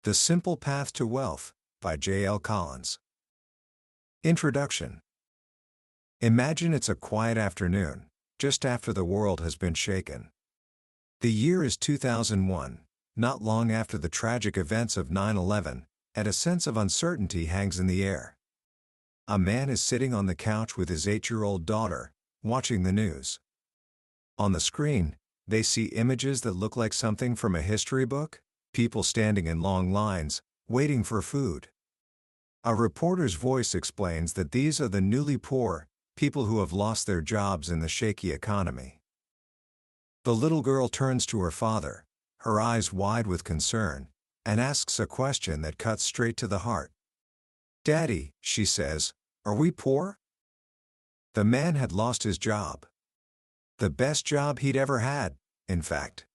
The Simple Path to Wealth, by J.L. Collins. Introduction. Imagine it's a quiet afternoon, just after the world has been shaken. The year is 2001, not long after the tragic events of 9/11, and a sense of uncertainty hangs in the air. A man is sitting on the couch with his 8-year-old daughter, watching the news. On the screen, they see images that look like something from a history book, people standing in long lines, waiting for food. A reporter's voice explains that these are the newly poor, people who have lost their jobs in the shaky economy. The little girl turns to her father, her eyes wide with concern, and asks a question that cuts straight to the heart. "Daddy," she says, "are we poor?" The man had lost his job. The best job he'd ever had, in fact.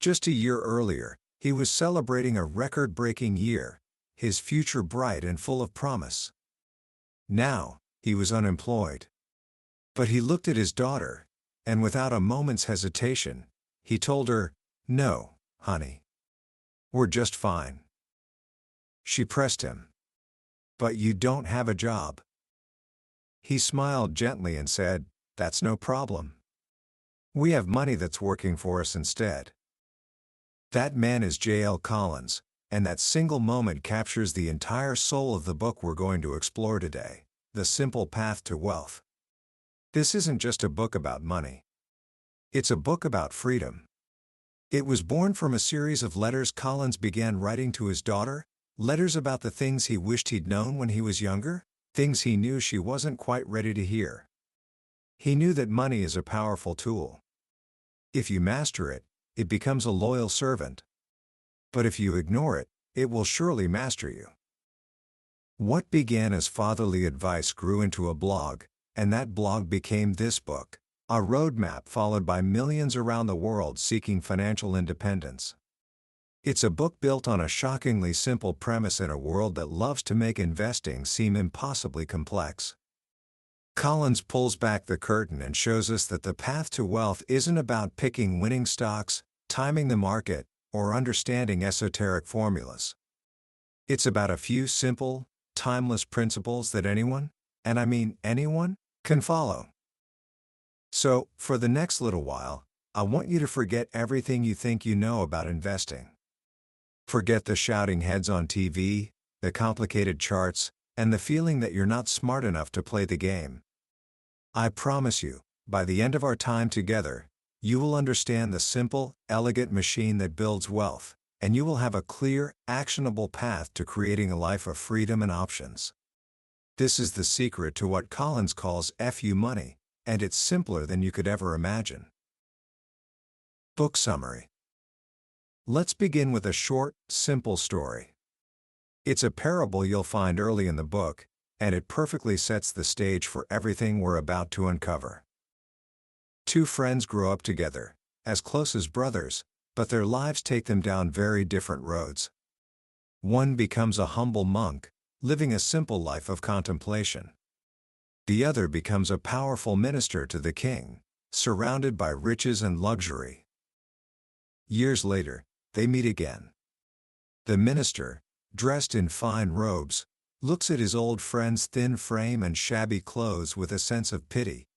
Just a year earlier, he was celebrating a record-breaking year, his future bright and full of promise. Now, he was unemployed. But he looked at his daughter, and without a moment's hesitation, he told her, "No, honey. We're just fine." She pressed him. "But you don't have a job." He smiled gently and said, "That's no problem. We have money that's working for us instead." That man is J.L. Collins, and that single moment captures the entire soul of the book we're going to explore today, The Simple Path to Wealth. This isn't just a book about money. It's a book about freedom. It was born from a series of letters Collins began writing to his daughter, letters about the things he wished he'd known when he was younger, things he knew she wasn't quite ready to hear. He knew that money is a powerful tool. If you master it, it becomes a loyal servant. But if you ignore it, it will surely master you. What began as fatherly advice grew into a blog, and that blog became this book, a roadmap followed by millions around the world seeking financial independence. It's a book built on a shockingly simple premise in a world that loves to make investing seem impossibly complex. Collins pulls back the curtain and shows us that the path to wealth isn't about picking winning stocks, timing the market, or understanding esoteric formulas. It's about a few simple, timeless principles that anyone, and I mean anyone, can follow. So, for the next little while, I want you to forget everything you think you know about investing. Forget the shouting heads on TV, the complicated charts, and the feeling that you're not smart enough to play the game. I promise you, by the end of our time together, you will understand the simple, elegant machine that builds wealth, and you will have a clear, actionable path to creating a life of freedom and options. This is the secret to what Collins calls FU money, and it's simpler than you could ever imagine. Book summary. Let's begin with a short, simple story. It's a parable you'll find early in the book, and it perfectly sets the stage for everything we're about to uncover. Two friends grow up together, as close as brothers, but their lives take them down very different roads. One becomes a humble monk, living a simple life of contemplation. The other becomes a powerful minister to the king, surrounded by riches and luxury. Years later, they meet again. The minister, dressed in fine robes, looks at his old friend's thin frame and shabby clothes with a sense of pity.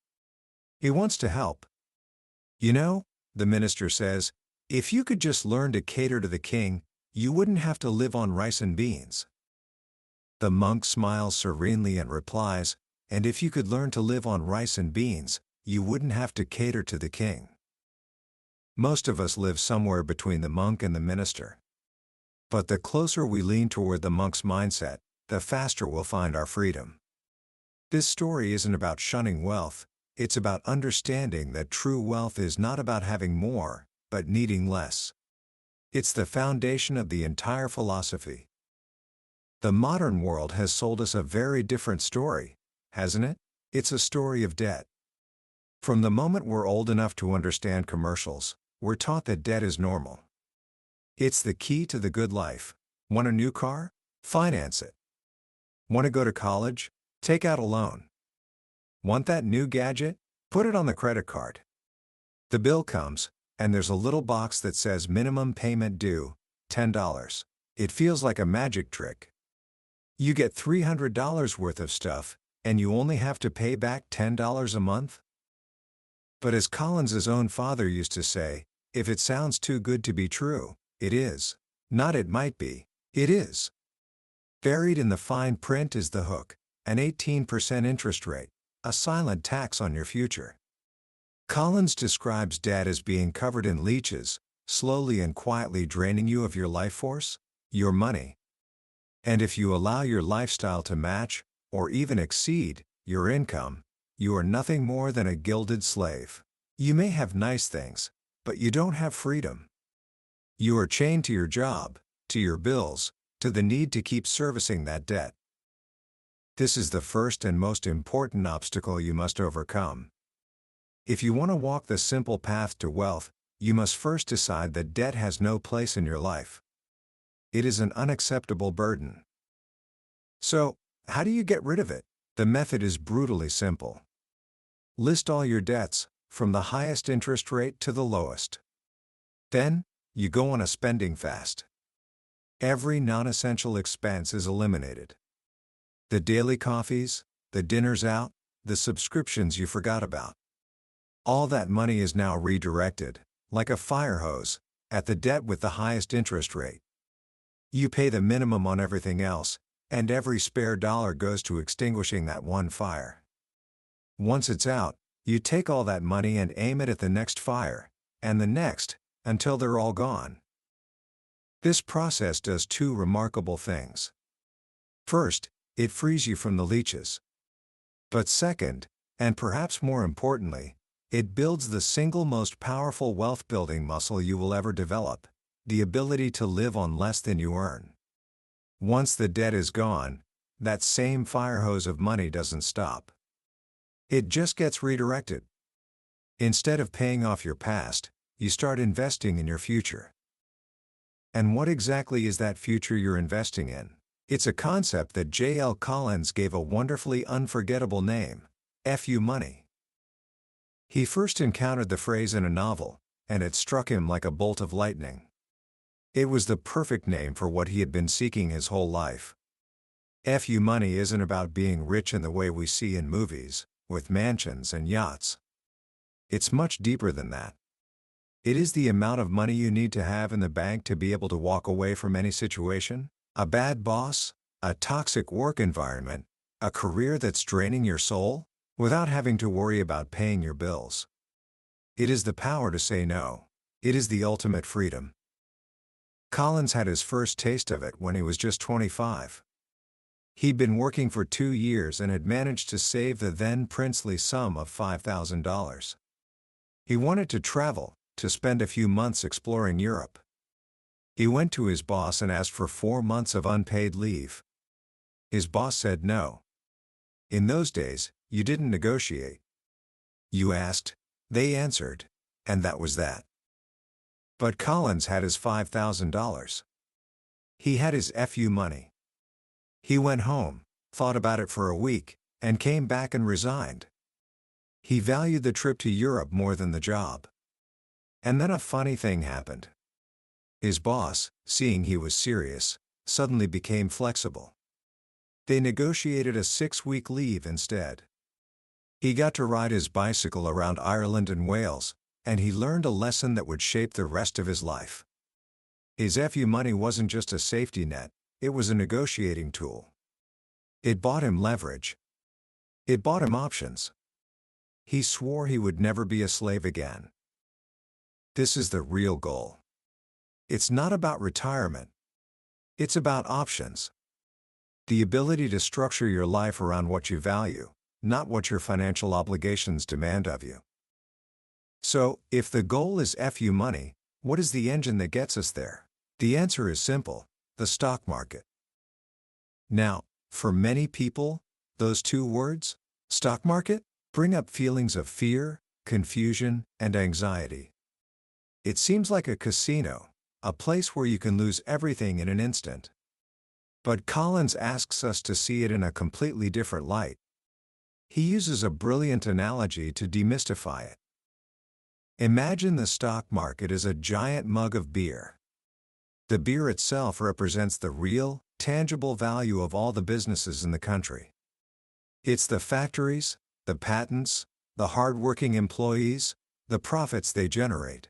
He wants to help. "You know," the minister says, "if you could just learn to cater to the king, you wouldn't have to live on rice and beans." The monk smiles serenely and replies, "And if you could learn to live on rice and beans, you wouldn't have to cater to the king." Most of us live somewhere between the monk and the minister. But the closer we lean toward the monk's mindset, the faster we'll find our freedom. This story isn't about shunning wealth, it's about understanding that true wealth is not about having more, but needing less. It's the foundation of the entire philosophy. The modern world has sold us a very different story, hasn't it? It's a story of debt. From the moment we're old enough to understand commercials, we're taught that debt is normal. It's the key to the good life. Want a new car? Finance it. Want to go to college? Take out a loan. Want that new gadget? Put it on the credit card. The bill comes, and there's a little box that says minimum payment due, $10. It feels like a magic trick. You get $300 worth of stuff, and you only have to pay back $10 a month? But as Collins's own father used to say, if it sounds too good to be true, it is. Not it might be, it is. Buried in the fine print is the hook, an 18% interest rate, a silent tax on your future. Collins describes debt as being covered in leeches, slowly and quietly draining you of your life force, your money. And if you allow your lifestyle to match, or even exceed, your income, you are nothing more than a gilded slave. You may have nice things, but you don't have freedom. You are chained to your job, to your bills, to the need to keep servicing that debt. This is the first and most important obstacle you must overcome. If you want to walk the simple path to wealth, you must first decide that debt has no place in your life. It is an unacceptable burden. So, how do you get rid of it? The method is brutally simple. List all your debts, from the highest interest rate to the lowest. Then, you go on a spending fast. Every non-essential expense is eliminated. The daily coffees, the dinners out, the subscriptions you forgot about. All that money is now redirected, like a fire hose, at the debt with the highest interest rate. You pay the minimum on everything else, and every spare dollar goes to extinguishing that one fire. Once it's out, you take all that money and aim it at the next fire, and the next, until they're all gone. This process does two remarkable things. First, it frees you from the leeches. But second, and perhaps more importantly, it builds the single most powerful wealth-building muscle you will ever develop, the ability to live on less than you earn. Once the debt is gone, that same fire hose of money doesn't stop. It just gets redirected. Instead of paying off your past, you start investing in your future. And what exactly is that future you're investing in? It's a concept that J.L. Collins gave a wonderfully unforgettable name: FU money. He first encountered the phrase in a novel, and it struck him like a bolt of lightning. It was the perfect name for what he had been seeking his whole life. FU money isn't about being rich in the way we see in movies, with mansions and yachts. It's much deeper than that. It is the amount of money you need to have in the bank to be able to walk away from any situation, a bad boss, a toxic work environment, a career that's draining your soul, without having to worry about paying your bills. It is the power to say no. It is the ultimate freedom. Collins had his first taste of it when he was just 25. He'd been working for 2 years and had managed to save the then princely sum of $5,000. He wanted to travel, to spend a few months exploring Europe. He went to his boss and asked for 4 months of unpaid leave. His boss said no. In those days, you didn't negotiate. You asked, they answered, and that was that. But Collins had his $5,000. He had his FU money. He went home, thought about it for a week, and came back and resigned. He valued the trip to Europe more than the job. And then a funny thing happened. His boss, seeing he was serious, suddenly became flexible. They negotiated a 6-week leave instead. He got to ride his bicycle around Ireland and Wales, and he learned a lesson that would shape the rest of his life. His FU money wasn't just a safety net, it was a negotiating tool. It bought him leverage. It bought him options. He swore he would never be a slave again. This is the real goal. It's not about retirement. It's about options. The ability to structure your life around what you value, not what your financial obligations demand of you. So, if the goal is FU money, what is the engine that gets us there? The answer is simple: the stock market. Now, for many people, those two words, stock market, bring up feelings of fear, confusion, and anxiety. It seems like a casino, a place where you can lose everything in an instant. But Collins asks us to see it in a completely different light. He uses a brilliant analogy to demystify it. Imagine the stock market as a giant mug of beer. The beer itself represents the real, tangible value of all the businesses in the country. It's the factories, the patents, the hard-working employees, the profits they generate.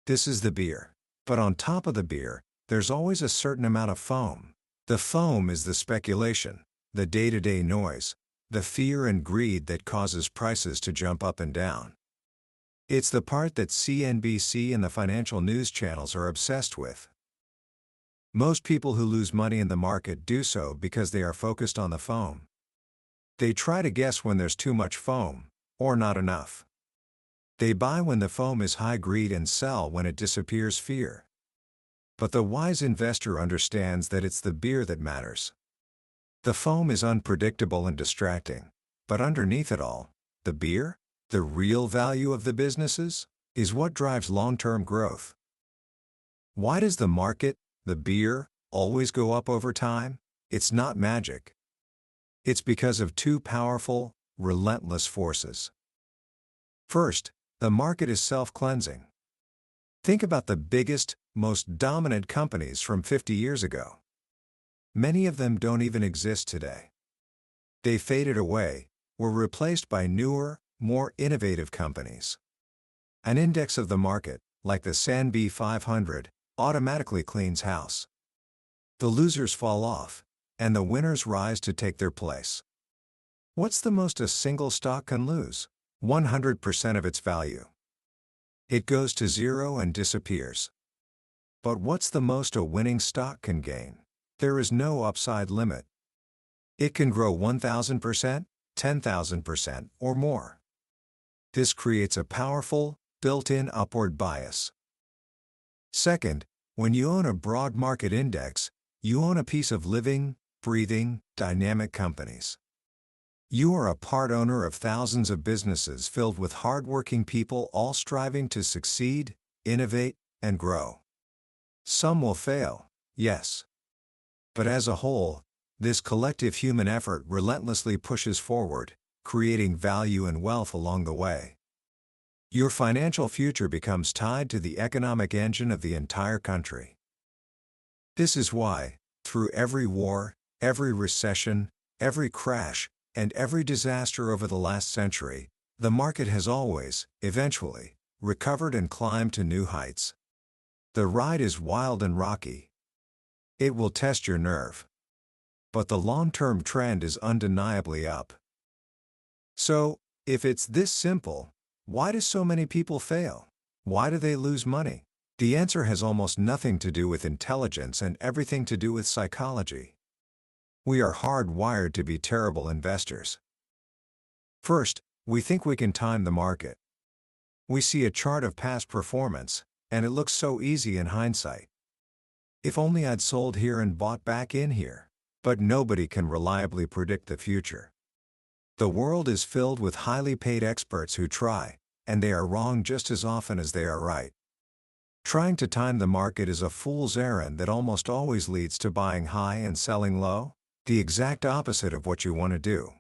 This is the beer. But on top of the beer, there's always a certain amount of foam. The foam is the speculation, the day-to-day noise, the fear and greed that causes prices to jump up and down. It's the part that CNBC and the financial news channels are obsessed with. Most people who lose money in the market do so because they are focused on the foam. They try to guess when there's too much foam, or not enough. They buy when the foam is high greed and sell when it disappears fear. But the wise investor understands that it's the beer that matters. The foam is unpredictable and distracting, but underneath it all, the beer, the real value of the businesses, is what drives long-term growth. Why does the market, the beer, always go up over time? It's not magic. It's because of two powerful, relentless forces. First, the market is self-cleansing. Think about the biggest, most dominant companies from 50 years ago. Many of them don't even exist today. They faded away, were replaced by newer, more innovative companies. An index of the market, like the S&P 500, automatically cleans house. The losers fall off, and the winners rise to take their place. What's the most a single stock can lose? 100% of its value. It goes to zero and disappears. But what's the most a winning stock can gain? There is no upside limit. It can grow 1,000%, 10,000%, or more. This creates a powerful, built-in upward bias. Second, when you own a broad market index, you own a piece of living, breathing, dynamic companies. You are a part owner of thousands of businesses filled with hardworking people all striving to succeed, innovate, and grow. Some will fail, yes. But as a whole, this collective human effort relentlessly pushes forward, creating value and wealth along the way. Your financial future becomes tied to the economic engine of the entire country. This is why, through every war, every recession, every crash, and every disaster over the last century, the market has always, eventually, recovered and climbed to new heights. The ride is wild and rocky. It will test your nerve. But the long-term trend is undeniably up. So, if it's this simple, why do so many people fail? Why do they lose money? The answer has almost nothing to do with intelligence and everything to do with psychology. We are hardwired to be terrible investors. First, we think we can time the market. We see a chart of past performance, and it looks so easy in hindsight. If only I'd sold here and bought back in here. But nobody can reliably predict the future. The world is filled with highly paid experts who try, and they are wrong just as often as they are right. Trying to time the market is a fool's errand that almost always leads to buying high and selling low, the exact opposite of what you want to do.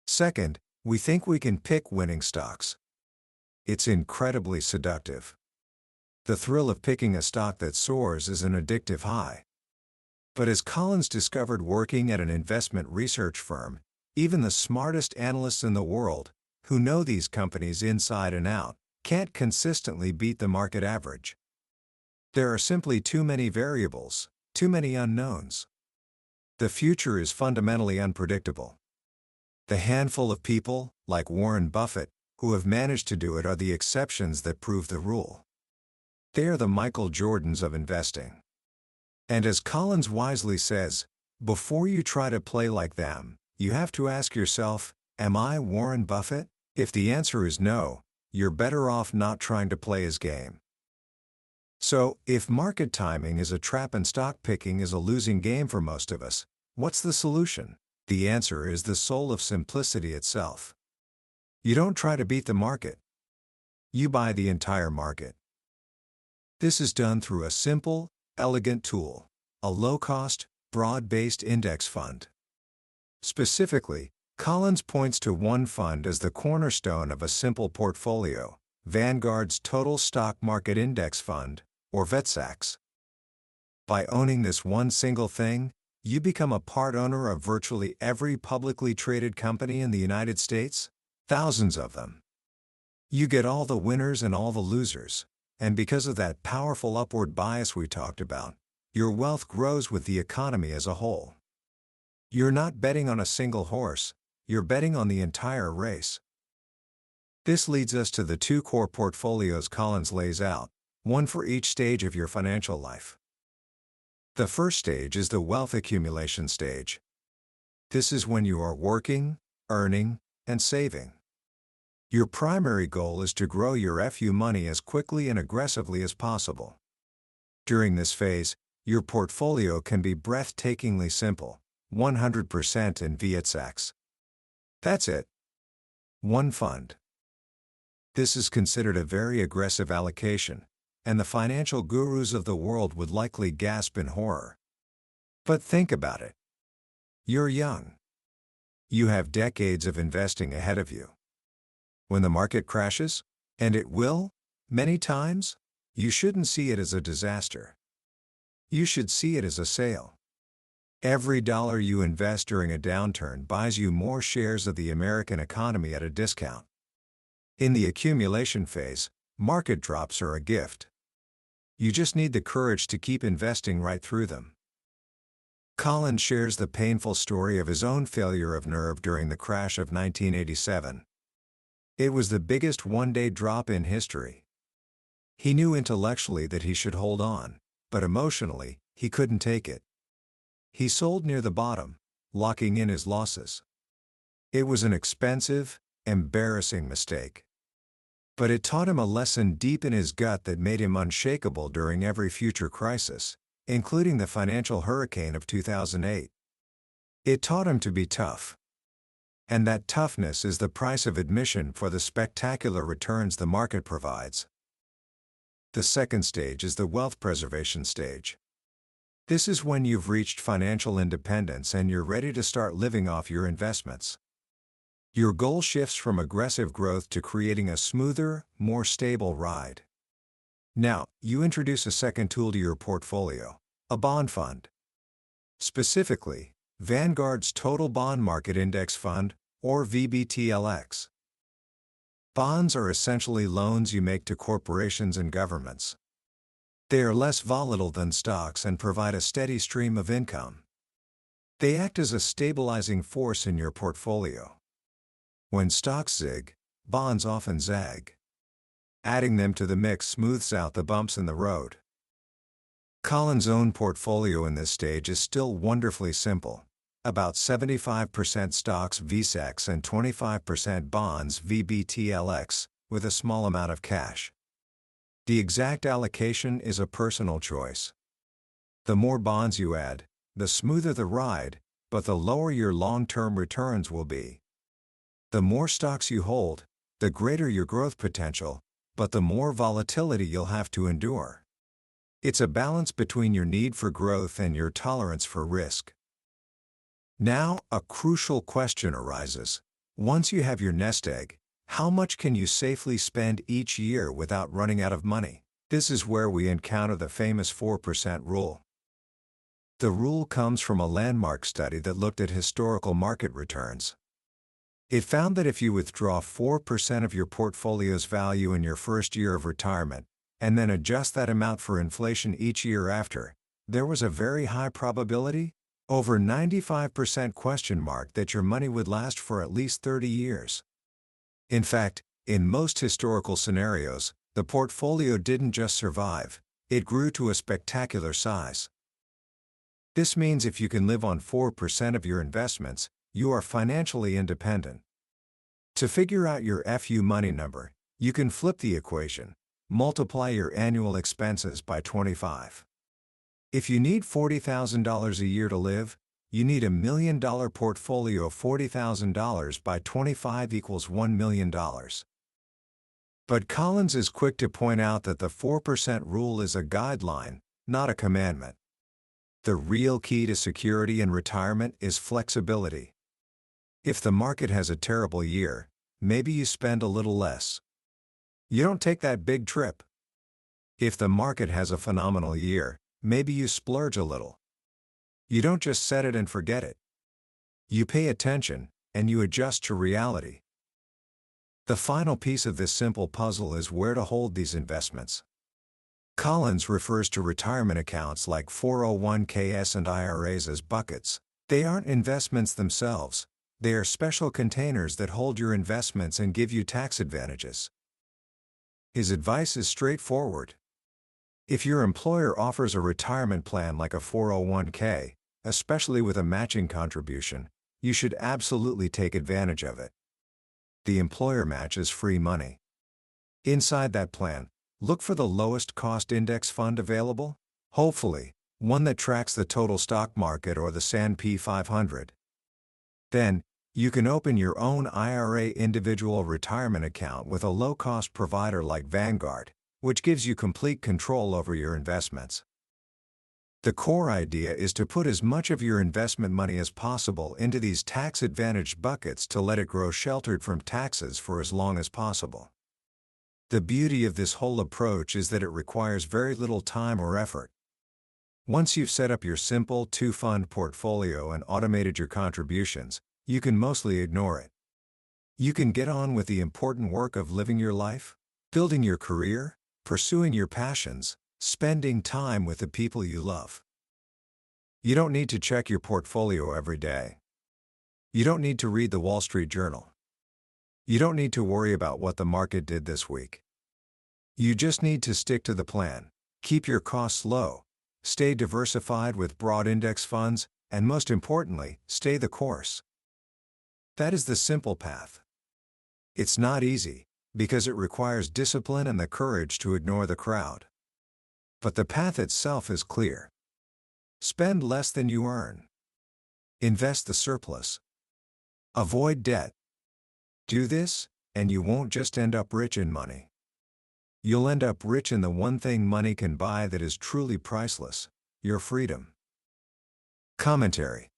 Second, we think we can pick winning stocks. It's incredibly seductive. The thrill of picking a stock that soars is an addictive high. But as Collins discovered working at an investment research firm, even the smartest analysts in the world, who know these companies inside and out, can't consistently beat the market average. There are simply too many variables, too many unknowns. The future is fundamentally unpredictable. The handful of people, like Warren Buffett, who have managed to do it are the exceptions that prove the rule. They are the Michael Jordans of investing. And as Collins wisely says, before you try to play like them, you have to ask yourself, am I Warren Buffett? If the answer is no, you're better off not trying to play his game. So, if market timing is a trap and stock picking is a losing game for most of us, what's the solution? The answer is the soul of simplicity itself. You don't try to beat the market. You buy the entire market. This is done through a simple, elegant tool, a low-cost, broad-based index fund. Specifically, Collins points to one fund as the cornerstone of a simple portfolio, Vanguard's Total Stock Market Index Fund, or VTSAX. By owning this one single thing, you become a part owner of virtually every publicly traded company in the United States, thousands of them. You get all the winners and all the losers, and because of that powerful upward bias we talked about, your wealth grows with the economy as a whole. You're not betting on a single horse, you're betting on the entire race. This leads us to the two core portfolios Collins lays out, one for each stage of your financial life. The first stage is the wealth accumulation stage. This is when you are working, earning, and saving. Your primary goal is to grow your FU money as quickly and aggressively as possible. During this phase, your portfolio can be breathtakingly simple, 100% in VTSAX. That's it. One fund. This is considered a very aggressive allocation, and the financial gurus of the world would likely gasp in horror. But think about it. You're young. You have decades of investing ahead of you. When the market crashes, and it will, many times, you shouldn't see it as a disaster. You should see it as a sale. Every dollar you invest during a downturn buys you more shares of the American economy at a discount. In the accumulation phase, market drops are a gift. You just need the courage to keep investing right through them. Collins shares the painful story of his own failure of nerve during the crash of 1987. It was the biggest one-day drop in history. He knew intellectually that he should hold on, but emotionally, he couldn't take it. He sold near the bottom, locking in his losses. It was an expensive, embarrassing mistake. But it taught him a lesson deep in his gut that made him unshakable during every future crisis, including the financial hurricane of 2008. It taught him to be tough. And that toughness is the price of admission for the spectacular returns the market provides. The second stage is the wealth preservation stage. This is when you've reached financial independence and you're ready to start living off your investments. Your goal shifts from aggressive growth to creating a smoother, more stable ride. Now, you introduce a second tool to your portfolio, a bond fund. Specifically, Vanguard's Total Bond Market Index Fund, or VTSAX. Bonds are essentially loans you make to corporations and governments. They are less volatile than stocks and provide a steady stream of income. They act as a stabilizing force in your portfolio. When stocks zig, bonds often zag. Adding them to the mix smooths out the bumps in the road. Collins' own portfolio in this stage is still wonderfully simple. About 75% stocks VTSAX and 25% bonds VTSAX, with a small amount of cash. The exact allocation is a personal choice. The more bonds you add, the smoother the ride, but the lower your long-term returns will be. The more stocks you hold, the greater your growth potential, but the more volatility you'll have to endure. It's a balance between your need for growth and your tolerance for risk. Now, a crucial question arises. Once you have your nest egg, how much can you safely spend each year without running out of money? This is where we encounter the famous 4% rule. The rule comes from a landmark study that looked at historical market returns. It found that if you withdraw 4% of your portfolio's value in your first year of retirement, and then adjust that amount for inflation each year after, there was a very high probability, over 95% that your money would last for at least 30 years. In fact, in most historical scenarios, the portfolio didn't just survive, it grew to a spectacular size. This means if you can live on 4% of your investments, you are financially independent. To figure out your FU money number, you can flip the equation, multiply your annual expenses by 25. If you need $40,000 a year to live, you need $1 million portfolio of $40,000 by 25 equals $1 million. But Collins is quick to point out that the 4% rule is a guideline, not a commandment. The real key to security and retirement is flexibility. If the market has a terrible year, maybe you spend a little less. You don't take that big trip. If the market has a phenomenal year, maybe you splurge a little. You don't just set it and forget it. You pay attention, and you adjust to reality. The final piece of this simple puzzle is where to hold these investments. Collins refers to retirement accounts like 401ks and IRAs as buckets. They aren't investments themselves. They are special containers that hold your investments and give you tax advantages. His advice is straightforward. If your employer offers a retirement plan like a 401k, especially with a matching contribution, you should absolutely take advantage of it. The employer matches free money. Inside that plan, look for the lowest cost index fund available, hopefully, one that tracks the total stock market or the S&P 500. Then, you can open your own IRA individual retirement account with a low-cost provider like Vanguard, which gives you complete control over your investments. The core idea is to put as much of your investment money as possible into these tax-advantaged buckets to let it grow sheltered from taxes for as long as possible. The beauty of this whole approach is that it requires very little time or effort. Once you've set up your simple two-fund portfolio and automated your contributions, you can mostly ignore it. You can get on with the important work of living your life, building your career, pursuing your passions, spending time with the people you love. You don't need to check your portfolio every day. You don't need to read the Wall Street Journal. You don't need to worry about what the market did this week. You just need to stick to the plan, keep your costs low, stay diversified with broad index funds, and most importantly, stay the course. That is the simple path. It's not easy, because it requires discipline and the courage to ignore the crowd. But the path itself is clear. Spend less than you earn. Invest the surplus. Avoid debt. Do this, and you won't just end up rich in money. You'll end up rich in the one thing money can buy that is truly priceless: your freedom. Commentary.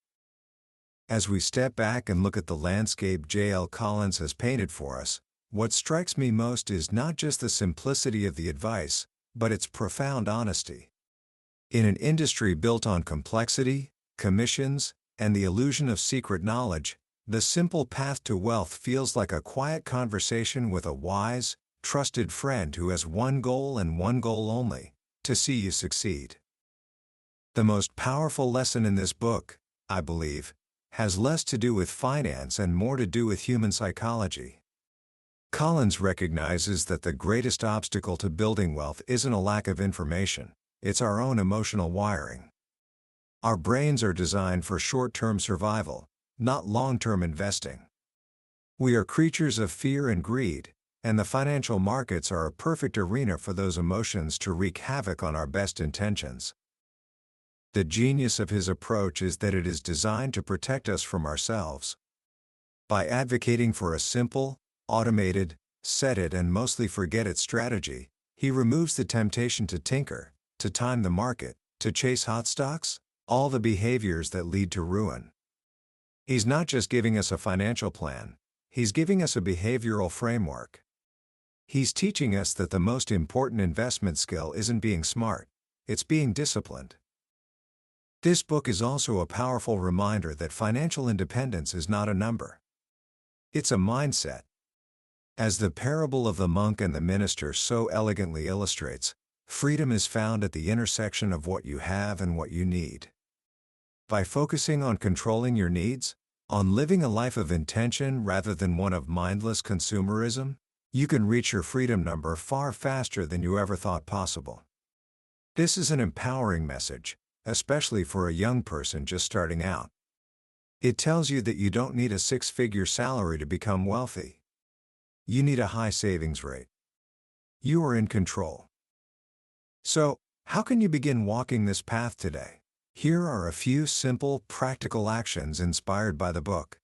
As we step back and look at the landscape J.L. Collins has painted for us, what strikes me most is not just the simplicity of the advice, but its profound honesty. In an industry built on complexity, commissions, and the illusion of secret knowledge, the simple path to wealth feels like a quiet conversation with a wise, trusted friend who has one goal and one goal only: to see you succeed. The most powerful lesson in this book, I believe, has less to do with finance and more to do with human psychology. Collins recognizes that the greatest obstacle to building wealth isn't a lack of information, it's our own emotional wiring. Our brains are designed for short-term survival, not long-term investing. We are creatures of fear and greed, and the financial markets are a perfect arena for those emotions to wreak havoc on our best intentions. The genius of his approach is that it is designed to protect us from ourselves. By advocating for a simple, automated, set it and mostly forget it strategy, he removes the temptation to tinker, to time the market, to chase hot stocks, all the behaviors that lead to ruin. He's not just giving us a financial plan, he's giving us a behavioral framework. He's teaching us that the most important investment skill isn't being smart, it's being disciplined. This book is also a powerful reminder that financial independence is not a number. It's a mindset. As the parable of the monk and the minister so elegantly illustrates, freedom is found at the intersection of what you have and what you need. By focusing on controlling your needs, on living a life of intention rather than one of mindless consumerism, you can reach your freedom number far faster than you ever thought possible. This is an empowering message, especially for a young person just starting out. It tells you that you don't need a six-figure salary to become wealthy. You need a high savings rate. You are in control. So, how can you begin walking this path today? Here are a few simple, practical actions inspired by the book.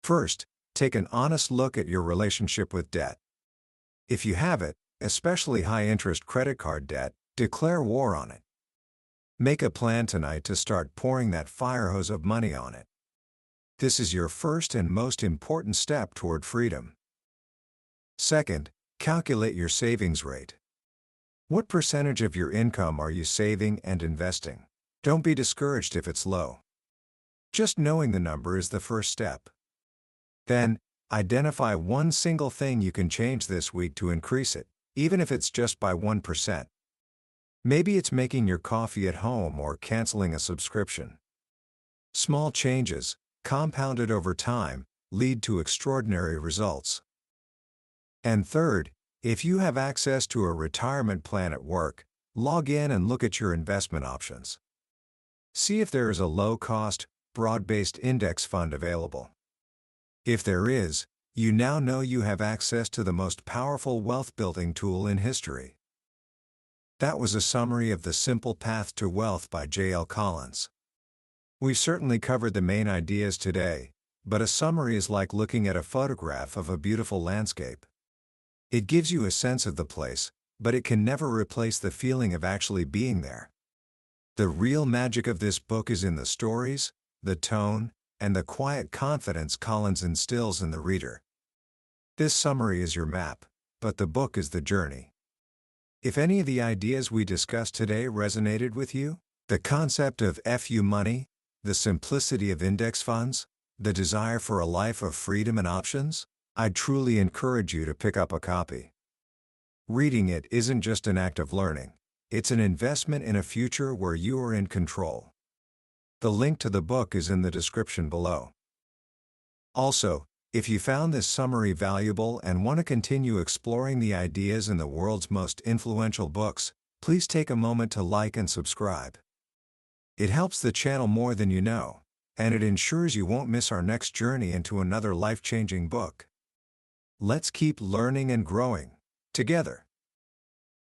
First, take an honest look at your relationship with debt. If you have it, especially high-interest credit card debt, declare war on it. Make a plan tonight to start pouring that fire hose of money on it. This is your first and most important step toward freedom. Second, calculate your savings rate. What percentage of your income are you saving and investing? Don't be discouraged if it's low. Just knowing the number is the first step. Then, identify one single thing you can change this week to increase it, even if it's just by 1%. Maybe it's making your coffee at home or canceling a subscription. Small changes, compounded over time, lead to extraordinary results. And third, if you have access to a retirement plan at work, log in and look at your investment options. See if there is a low-cost, broad-based index fund available. If there is, you now know you have access to the most powerful wealth-building tool in history. That was a summary of The Simple Path to Wealth by J.L. Collins. We've certainly covered the main ideas today, but a summary is like looking at a photograph of a beautiful landscape. It gives you a sense of the place, but it can never replace the feeling of actually being there. The real magic of this book is in the stories, the tone, and the quiet confidence Collins instills in the reader. This summary is your map, but the book is the journey. If any of the ideas we discussed today resonated with you, the concept of FU money, the simplicity of index funds, the desire for a life of freedom and options, I truly encourage you to pick up a copy. Reading it isn't just an act of learning, it's an investment in a future where you are in control. The link to the book is in the description below. Also, if you found this summary valuable and want to continue exploring the ideas in the world's most influential books, please take a moment to like and subscribe. It helps the channel more than you know, and it ensures you won't miss our next journey into another life-changing book. Let's keep learning and growing together.